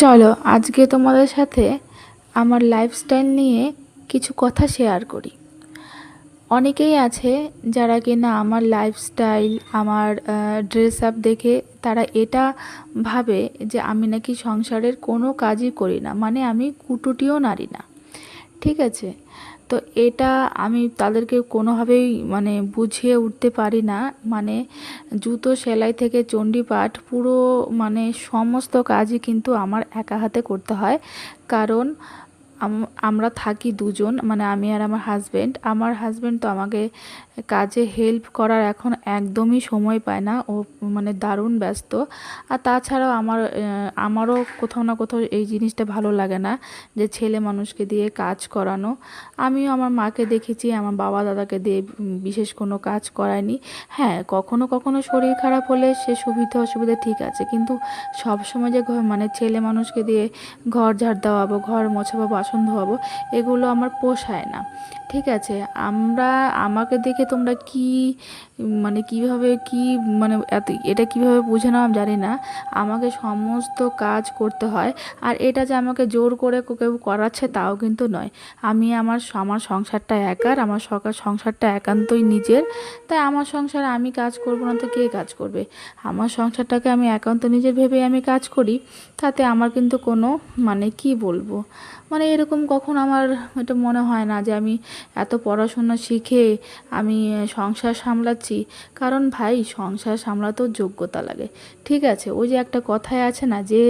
চলো আজকে তোমাদের সাথে আমার লাইফস্টাইল নিয়ে কিছু কথা শেয়ার করি। অনেকেই আছে যারা কিনা আমার লাইফস্টাইল, আমার ড্রেস আপ দেখে তারা এটা ভাবে যে আমি নাকি সংসারের কোনো কাজই করি না, মানে আমি কুটুটিও নারি না। ঠিক আছে, তো এটা আমি তাদেরকে কোনোভাবেই মানে বুঝিয়ে উঠতে পারি না। মানে জুতো সেলাই থেকে চণ্ডীপাঠ পুরো মানে সমস্ত কাজই কিন্তু আমার একা হাতে করতে হয়। কারণ আমরা থাকি দুজন, মানে আমি আর আমার হাজব্যান্ড তো আমাকে কাজে হেল্প করার এখন একদমই সময় পায় না, ও মানে দারুণ ব্যস্ত। আর তাছাড়াও আমারও কোথাও না কোথাও এই জিনিসটা ভালো লাগে না যে ছেলে মানুষকে দিয়ে কাজ করানো। আমিও আমার মাকে দেখেছি, আমার বাবা দাদাকে দিয়ে বিশেষ কোনো কাজ করায়নি। হ্যাঁ, কখনো কখনো শরীর খারাপ হলে সে সুবিধা অসুবিধা ঠিক আছে, কিন্তু সব সময় যে মানে ছেলে মানুষকে দিয়ে ঘর ঝাড় দেওয়াবো, ঘর মোছাবো, বাসন ধোয়াবো, এগুলো আমার পোষায় না। ঠিক আছে, আমাকে দেখে তোমরা কি মানে কিভাবে কি মানে এটা কিভাবে বুঝে নাও আমি জানি না। আমাকে সমস্ত কাজ করতে হয়। আর এটা যে আমাকে জোর করে কেউ করাচ্ছে তাও কিন্তু নয়। আমি আমার সংসারটা একার, আমার সংসারটা একান্তই নিজের। তাই আমার সংসারে আমি কাজ করব না তো কে কাজ করবে? আমার সংসারটাকে আমি একান্ত নিজের ভেবে আমি কাজ করি। তাতে আমার কিন্তু কোনো মানে কি বলবো, মানে এরকম কখন আমার এটা মনে হয় না যে আমি এত পড়াশোনা শিখে আমি সংসার সামলাচ্ছি। কারণ ভাই, সংসার সামলাতেও যোগ্যতা লাগে। ঠিক আছে, ওই যে একটা কথায় আছে না, যে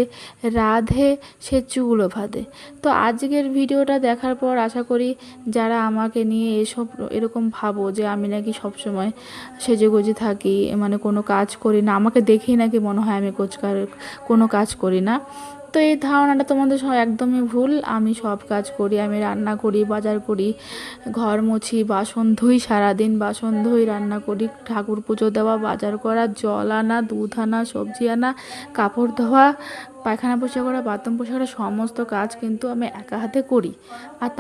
রাঁধে সে চুলও বাঁধে। তো আজকের ভিডিওটা দেখার পর আশা করি যারা আমাকে নিয়ে এরকম ভাবো যে আমি নাকি সবসময় সেজেগুজে থাকি, মানে কোনো কাজ করি না, আমাকে দেখেই নাকি মনে হয় আমি কোনো কাজ করি না। তো এই ধারণাটা তোমাদের একদমই ভুল। আমি সব কাজ করি, আমি রান্না করি, বাজার করি, ঘর মুছি, বাসন ধুই, সারাদিন বাসন ধুই, রান্না করি, ঠাকুর পুজো দেওয়া, বাজার করা, জল আনা, দুধ আনা, সবজি আনা, কাপড় ধোয়া, পায়খানা পরিষ্কার করা, বাথরুম পরিষ্কার করা, সমস্ত কাজ কিন্তু আমি একা হাতে করি। আর